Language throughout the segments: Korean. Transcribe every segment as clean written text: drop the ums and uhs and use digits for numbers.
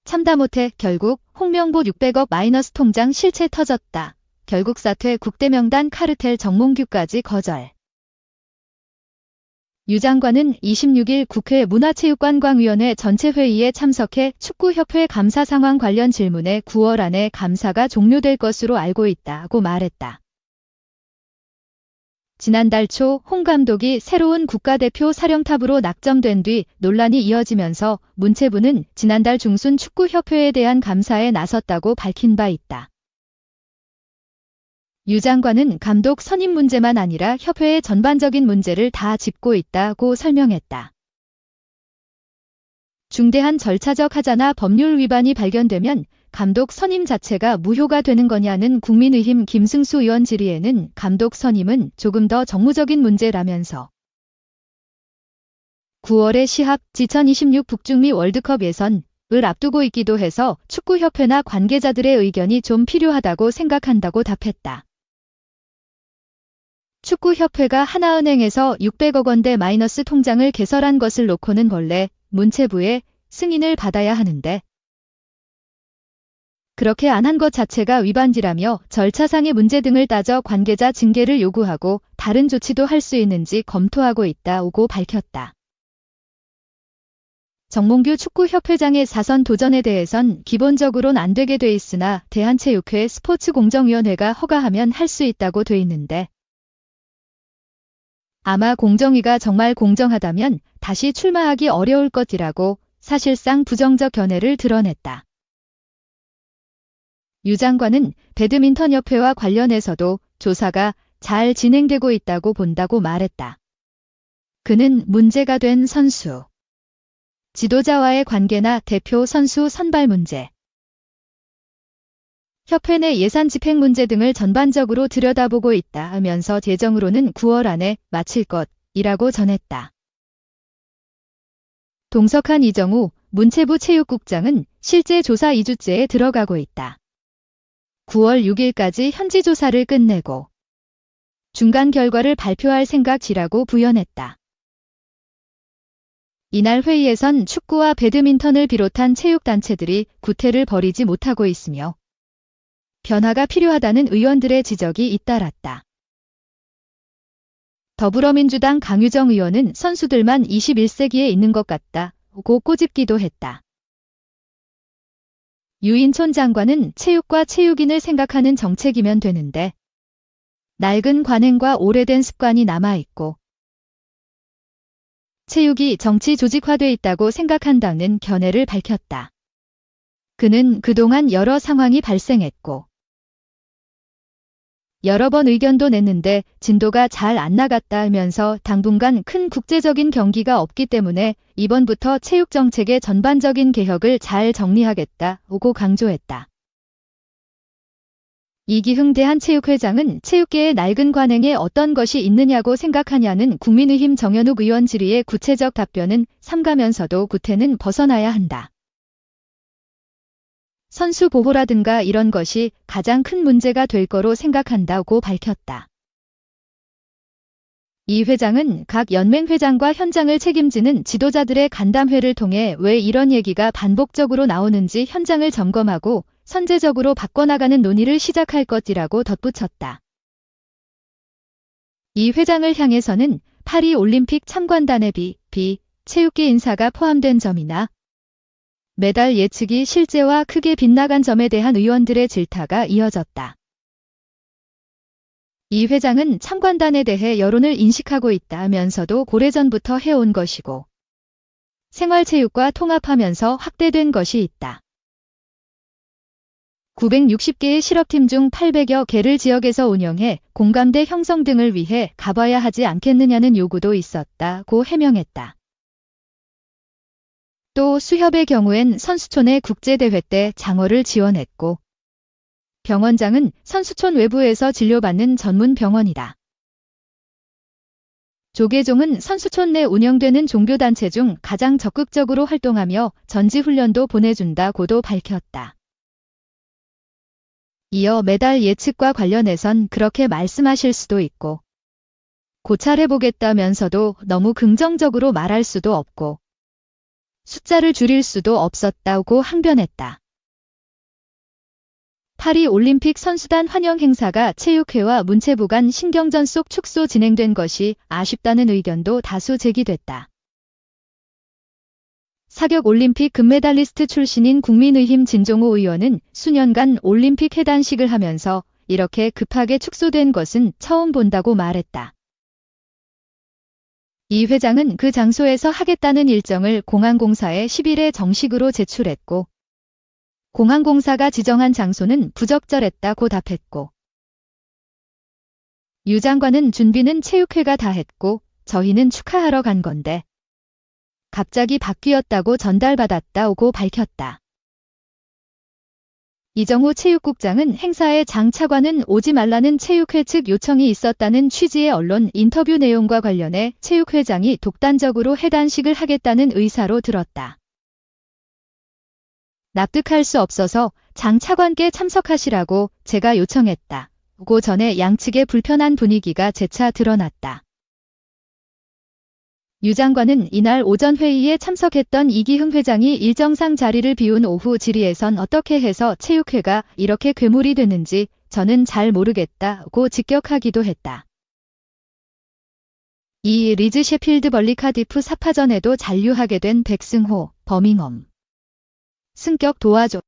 참다 못해 결국 홍명보 600억 마이너스 통장 실체 터졌다. 결국 사퇴 국대명단 카르텔 정몽규까지 거절. 유 장관은 26일 국회 문화체육관광위원회 전체회의에 참석해 축구협회 감사 상황 관련 질문에 9월 안에 감사가 종료될 것으로 알고 있다고 말했다. 지난달 초 홍 감독이 새로운 국가대표 사령탑으로 낙점된 뒤 논란이 이어지면서 문체부는 지난달 중순 축구협회에 대한 감사에 나섰다고 밝힌 바 있다. 유 장관은 감독 선임 문제만 아니라 협회의 전반적인 문제를 다 짚고 있다고 설명했다. 중대한 절차적 하자나 법률 위반이 발견되면 감독 선임 자체가 무효가 되는 거냐는 국민의힘 김승수 의원 질의에는 감독 선임은 조금 더 정무적인 문제라면서 9월에 시합 2026 북중미 월드컵 예선을 앞두고 있기도 해서 축구협회나 관계자들의 의견이 좀 필요하다고 생각한다고 답했다. 축구협회가 하나은행에서 600억 원대 마이너스 통장을 개설한 것을 놓고는 원래 문체부의 승인을 받아야 하는데 그렇게 안 한 것 자체가 위반지라며 절차상의 문제 등을 따져 관계자 징계를 요구하고 다른 조치도 할 수 있는지 검토하고 있다고 밝혔다. 정몽규 축구협회장의 사선 도전에 대해선 기본적으론 안 되게 돼 있으나 대한체육회 스포츠공정위원회가 허가하면 할 수 있다고 돼 있는데 아마 공정위가 정말 공정하다면 다시 출마하기 어려울 것이라고 사실상 부정적 견해를 드러냈다. 유 장관은 배드민턴협회와 관련해서도 조사가 잘 진행되고 있다고 본다고 말했다. 그는 문제가 된 선수, 지도자와의 관계나 대표 선수 선발 문제, 협회 내 예산 집행 문제 등을 전반적으로 들여다보고 있다 하면서 예정으로는 9월 안에 마칠 것이라고 전했다. 동석한 이정우 문체부 체육국장은 실제 조사 2주째에 들어가고 있다. 9월 6일까지 현지 조사를 끝내고 중간 결과를 발표할 생각이라고 부연했다. 이날 회의에선 축구와 배드민턴을 비롯한 체육단체들이 구태를 벌이지 못하고 있으며 변화가 필요하다는 의원들의 지적이 잇따랐다. 더불어민주당 강유정 의원은 선수들만 21세기에 있는 것 같다고 꼬집기도 했다. 유인촌 장관은 체육과 체육인을 생각하는 정책이면 되는데 낡은 관행과 오래된 습관이 남아있고 체육이 정치 조직화돼 있다고 생각한다는 견해를 밝혔다. 그는 그동안 여러 상황이 발생했고 여러 번 의견도 냈는데 진도가 잘 안 나갔다 하면서 당분간 큰 국제적인 경기가 없기 때문에 이번부터 체육정책의 전반적인 개혁을 잘 정리하겠다고 강조했다. 이기흥 대한체육회장은 체육계의 낡은 관행에 어떤 것이 있느냐고 생각하냐는 국민의힘 정현욱 의원 질의의 구체적 답변은 삼가면서도 구태는 벗어나야 한다. 선수 보호라든가 이런 것이 가장 큰 문제가 될 거로 생각한다고 밝혔다. 이 회장은 각 연맹회장과 현장을 책임지는 지도자들의 간담회를 통해 왜 이런 얘기가 반복적으로 나오는지 현장을 점검하고 선제적으로 바꿔나가는 논의를 시작할 것이라고 덧붙였다. 이 회장을 향해서는 파리 올림픽 참관단의 체육계 인사가 포함된 점이나 메달 예측이 실제와 크게 빗나간 점에 대한 의원들의 질타가 이어졌다. 이 회장은 참관단에 대해 여론을 인식하고 있다면서도 오래전부터 해온 것이고 생활체육과 통합하면서 확대된 것이 있다. 960개의 실업팀 중 800여 개를 지역에서 운영해 공감대 형성 등을 위해 가봐야 하지 않겠느냐는 요구도 있었다고 해명했다. 또 수협의 경우엔 선수촌의 국제대회 때 장어를 지원했고 병원장은 선수촌 외부에서 진료받는 전문 병원이다. 조계종은 선수촌 내 운영되는 종교단체 중 가장 적극적으로 활동하며 전지훈련도 보내준다고도 밝혔다. 이어 메달 예측과 관련해선 그렇게 말씀하실 수도 있고 고찰해보겠다면서도 너무 긍정적으로 말할 수도 없고 숫자를 줄일 수도 없었다고 항변했다. 파리 올림픽 선수단 환영 행사가 체육회와 문체부 간 신경전 속 축소 진행된 것이 아쉽다는 의견도 다수 제기됐다. 사격 올림픽 금메달리스트 출신인 국민의힘 진종호 의원은 수년간 올림픽 해단식을 하면서 이렇게 급하게 축소된 것은 처음 본다고 말했다. 이 회장은 그 장소에서 하겠다는 일정을 공항공사에 10일에 정식으로 제출했고 공항공사가 지정한 장소는 부적절했다고 답했고 유 장관은 준비는 체육회가 다 했고 저희는 축하하러 간 건데 갑자기 바뀌었다고 전달받았다고 밝혔다. 이정후 체육국장은 행사에 장 차관은 오지 말라는 체육회 측 요청이 있었다는 취지의 언론 인터뷰 내용과 관련해 체육회장이 독단적으로 해단식을 하겠다는 의사로 들었다. 납득할 수 없어서 장 차관께 참석하시라고 제가 요청했다. 고 전에 양측의 불편한 분위기가 재차 드러났다. 유 장관은 이날 오전 회의에 참석했던 이기흥 회장이 일정상 자리를 비운 오후 질의에선 어떻게 해서 체육회가 이렇게 괴물이 됐는지 저는 잘 모르겠다고 직격하기도 했다. 이 리즈 셰필드 벌리 카디프 4파전에도 잔류하게 된 백승호, 버밍엄. 승격 도와줘.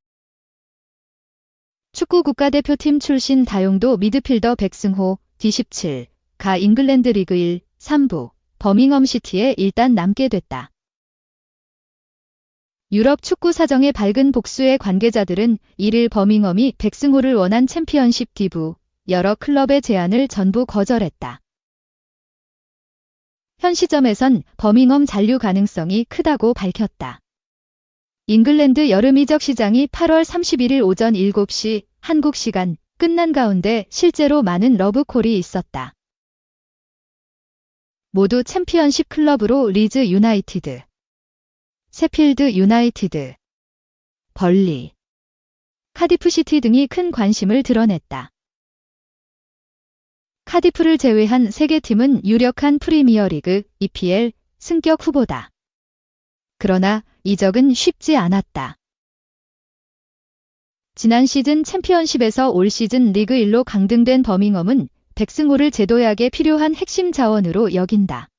축구 국가대표팀 출신 다용도 미드필더 백승호, D17가 잉글랜드 리그 1, 3부. 버밍엄 시티에 일단 남게 됐다. 유럽 축구 사정의 밝은 복수의 관계자들은 1일 버밍엄이 백승호를 원한 챔피언십 D부 여러 클럽의 제안을 전부 거절했다. 현 시점에선 버밍엄 잔류 가능성이 크다고 밝혔다. 잉글랜드 여름 이적 시장이 8월 31일 오전 7시 한국 시간 끝난 가운데 실제로 많은 러브콜이 있었다. 모두 챔피언십 클럽으로 리즈 유나이티드, 셰필드 유나이티드, 벌리, 카디프 시티 등이 큰 관심을 드러냈다. 카디프를 제외한 3개 팀은 유력한 프리미어리그, EPL, 승격 후보다. 그러나 이적은 쉽지 않았다. 지난 시즌 챔피언십에서 올 시즌 리그 1로 강등된 버밍엄은 백승호를 재도약에 필요한 핵심 자원으로 여긴다.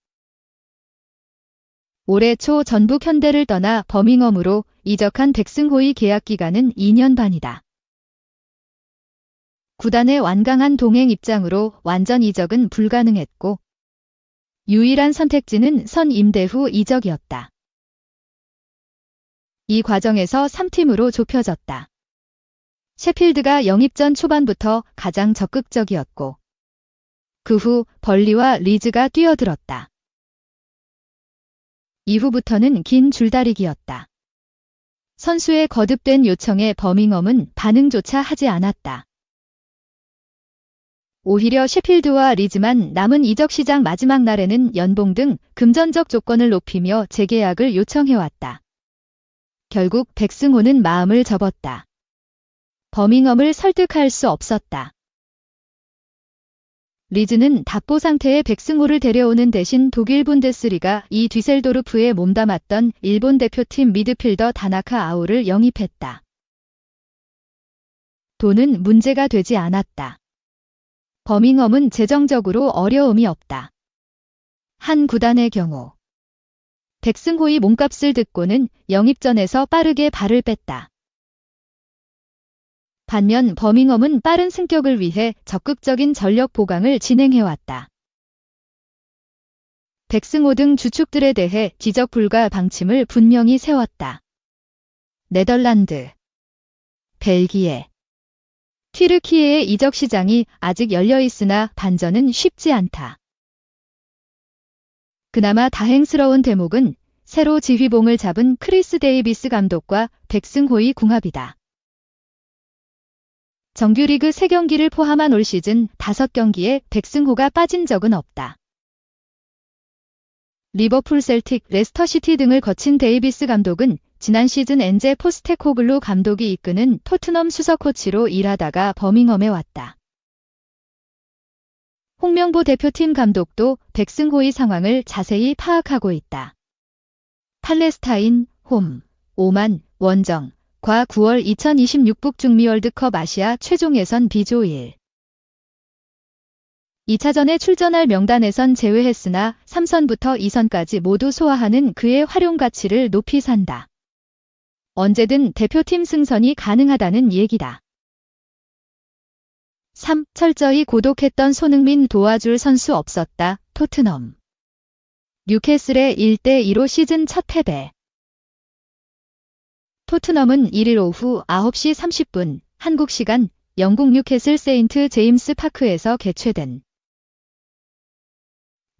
올해 초 전북 현대를 떠나 버밍엄으로 이적한 백승호의 계약 기간은 2년 반이다. 구단의 완강한 동행 입장으로 완전 이적은 불가능했고 유일한 선택지는 선 임대 후 이적이었다. 이 과정에서 3팀으로 좁혀졌다. 셰필드가 영입 전 초반부터 가장 적극적이었고 그 후 벌리와 리즈가 뛰어들었다. 이후부터는 긴 줄다리기였다. 선수의 거듭된 요청에 버밍엄은 반응조차 하지 않았다. 오히려 셰필드와 리즈만 남은 이적 시장 마지막 날에는 연봉 등 금전적 조건을 높이며 재계약을 요청해왔다. 결국 백승호는 마음을 접었다. 버밍엄을 설득할 수 없었다. 리즈는 답보 상태의 백승호를 데려오는 대신 독일 분데스리가 이 뒤셀도르프에 몸담았던 일본 대표팀 미드필더 다나카 아오를 영입했다. 돈은 문제가 되지 않았다. 버밍엄은 재정적으로 어려움이 없다. 한 구단의 경우 백승호의 몸값을 듣고는 영입전에서 빠르게 발을 뺐다. 반면 버밍엄은 빠른 승격을 위해 적극적인 전력 보강을 진행해왔다. 백승호 등 주축들에 대해 지적 불가 방침을 분명히 세웠다. 네덜란드, 벨기에, 튀르키예의 이적 시장이 아직 열려있으나 반전은 쉽지 않다. 그나마 다행스러운 대목은 새로 지휘봉을 잡은 크리스 데이비스 감독과 백승호의 궁합이다. 정규리그 3경기를 포함한 올 시즌 5경기에 백승호가 빠진 적은 없다. 리버풀, 셀틱, 레스터시티 등을 거친 데이비스 감독은 지난 시즌 엔제 포스테코글루 감독이 이끄는 토트넘 수석 코치로 일하다가 버밍엄에 왔다. 홍명보 대표팀 감독도 백승호의 상황을 자세히 파악하고 있다. 팔레스타인, 홈, 오만, 원정, 과 9월 2026 북중미 월드컵 아시아 최종 예선 B조 1. 2차전에 출전할 명단에선 제외했으나 3선부터 2선까지 모두 소화하는 그의 활용 가치를 높이 산다. 언제든 대표팀 승선이 가능하다는 얘기다. 3. 철저히 고독했던 손흥민 도와줄 선수 없었다. 토트넘. 뉴캐슬의 1대2로 시즌 첫 패배. 토트넘은 1일 오후 9시 30분 한국 시간 영국 뉴캐슬 세인트 제임스 파크에서 개최된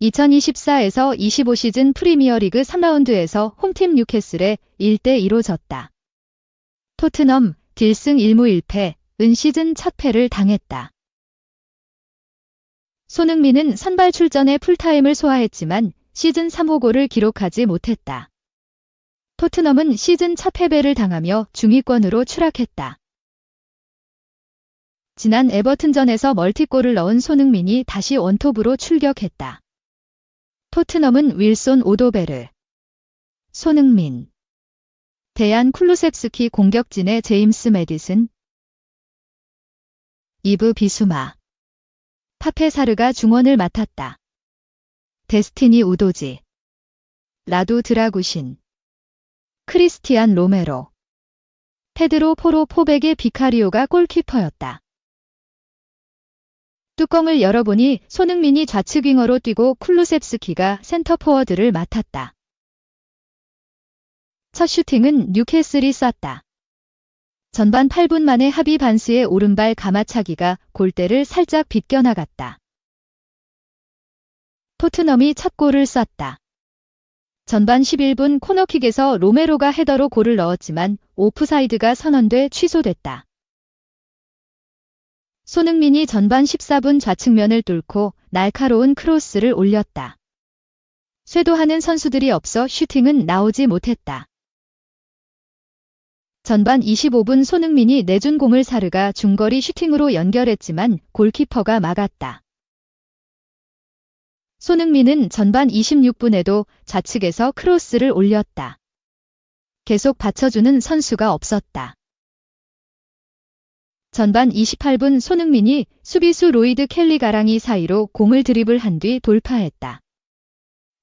2024에서 25 시즌 프리미어리그 3라운드에서 홈팀 뉴캐슬에 1대2로 졌다. 토트넘 딜승 1무 1패,은 시즌 첫 패를 당했다. 손흥민은 선발 출전에 풀타임을 소화했지만 시즌 3호 골을 기록하지 못했다. 토트넘은 시즌 첫 패배를 당하며 중위권으로 추락했다. 지난 에버튼전에서 멀티골을 넣은 손흥민이 다시 원톱으로 출격했다. 토트넘은 윌손 오도베르, 손흥민, 데얀 쿨루셉스키 공격진의 제임스 매디슨, 이브 비수마, 파페 사르가 중원을 맡았다. 데스티니 우도지, 라두 드라구신, 크리스티안 로메로, 페드로 포로 포백의 비카리오가 골키퍼였다. 뚜껑을 열어보니 손흥민이 좌측 윙어로 뛰고 쿨루셉스키가 센터 포워드를 맡았다. 첫 슈팅은 뉴캐슬이 쐈다. 전반 8분 만에 하비 반스의 오른발 가마차기가 골대를 살짝 비껴나갔다. 토트넘이 첫 골을 쐈다. 전반 11분 코너킥에서 로메로가 헤더로 골을 넣었지만 오프사이드가 선언돼 취소됐다. 손흥민이 전반 14분 좌측면을 뚫고 날카로운 크로스를 올렸다. 쇄도하는 선수들이 없어 슈팅은 나오지 못했다. 전반 25분 손흥민이 내준 공을 사르가 중거리 슈팅으로 연결했지만 골키퍼가 막았다. 손흥민은 전반 26분에도 좌측에서 크로스를 올렸다. 계속 받쳐주는 선수가 없었다. 전반 28분 손흥민이 수비수 로이드 켈리 가랑이 사이로 공을 드리블한 뒤 돌파했다.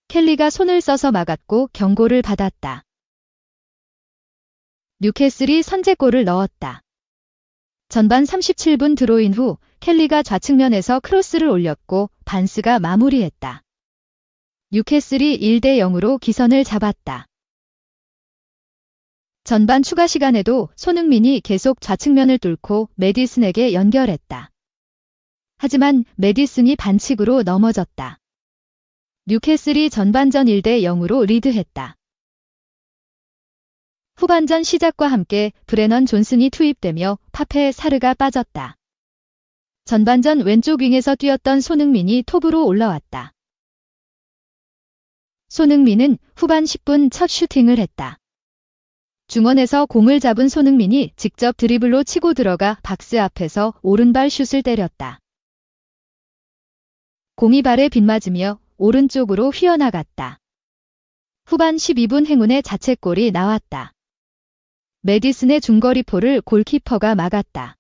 켈리가 손을 써서 막았고 경고를 받았다. 뉴캐슬이 선제골을 넣었다. 전반 37분 드로인 후 켈리가 좌측면에서 크로스를 올렸고 반스가 마무리했다. 뉴캐슬이 1대0으로 기선을 잡았다. 전반 추가 시간에도 손흥민이 계속 좌측면을 뚫고 매디슨에게 연결했다. 하지만 매디슨이 반칙으로 넘어졌다. 뉴캐슬이 전반전 1대0으로 리드했다. 후반전 시작과 함께 브레넌 존슨이 투입되며 파페 사르가 빠졌다. 전반전 왼쪽 윙에서 뛰었던 손흥민이 톱으로 올라왔다. 손흥민은 후반 10분 첫 슈팅을 했다. 중원에서 공을 잡은 손흥민이 직접 드리블로 치고 들어가 박스 앞에서 오른발 슛을 때렸다. 공이 발에 빗맞으며 오른쪽으로 휘어나갔다. 후반 12분 행운의 자책골이 나왔다. 매디슨의 중거리포를 골키퍼가 막았다.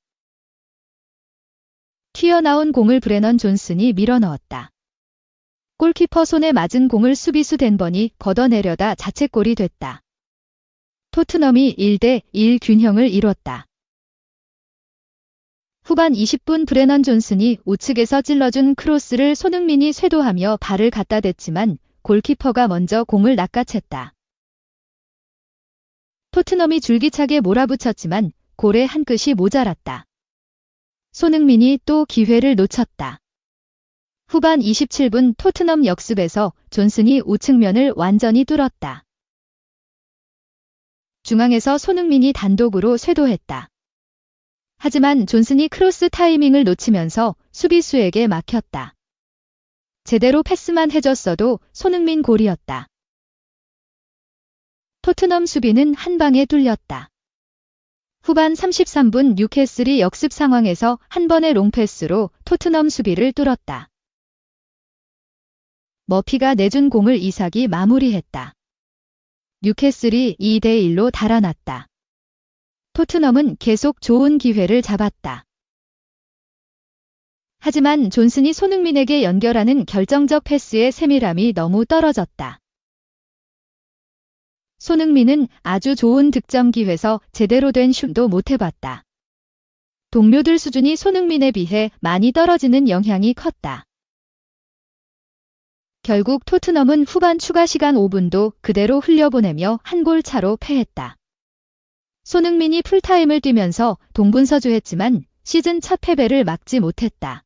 튀어나온 공을 브레넌 존슨이 밀어넣었다. 골키퍼 손에 맞은 공을 수비수 댄번이 걷어내려다 자책골이 됐다. 토트넘이 1대1 균형을 이뤘다. 후반 20분 브레넌 존슨이 우측에서 찔러준 크로스를 손흥민이 쇄도하며 발을 갖다 댔지만 골키퍼가 먼저 공을 낚아챘다. 토트넘이 줄기차게 몰아붙였지만 골에 한 끗이 모자랐다. 손흥민이 또 기회를 놓쳤다. 후반 27분 토트넘 역습에서 존슨이 우측면을 완전히 뚫었다. 중앙에서 손흥민이 단독으로 쇄도했다. 하지만 존슨이 크로스 타이밍을 놓치면서 수비수에게 막혔다. 제대로 패스만 해줬어도 손흥민 골이었다. 토트넘 수비는 한 방에 뚫렸다. 후반 33분 뉴캐슬이 역습 상황에서 한 번의 롱패스로 토트넘 수비를 뚫었다. 머피가 내준 공을 이삭이 마무리했다. 뉴캐슬이 2대1로 달아났다. 토트넘은 계속 좋은 기회를 잡았다. 하지만 존슨이 손흥민에게 연결하는 결정적 패스의 세밀함이 너무 떨어졌다. 손흥민은 아주 좋은 득점 기회에서 제대로 된 슛도 못 해봤다. 동료들 수준이 손흥민에 비해 많이 떨어지는 영향이 컸다. 결국 토트넘은 후반 추가 시간 5분도 그대로 흘려보내며 한 골 차로 패했다. 손흥민이 풀타임을 뛰면서 동분서주했지만 시즌 첫 패배를 막지 못했다.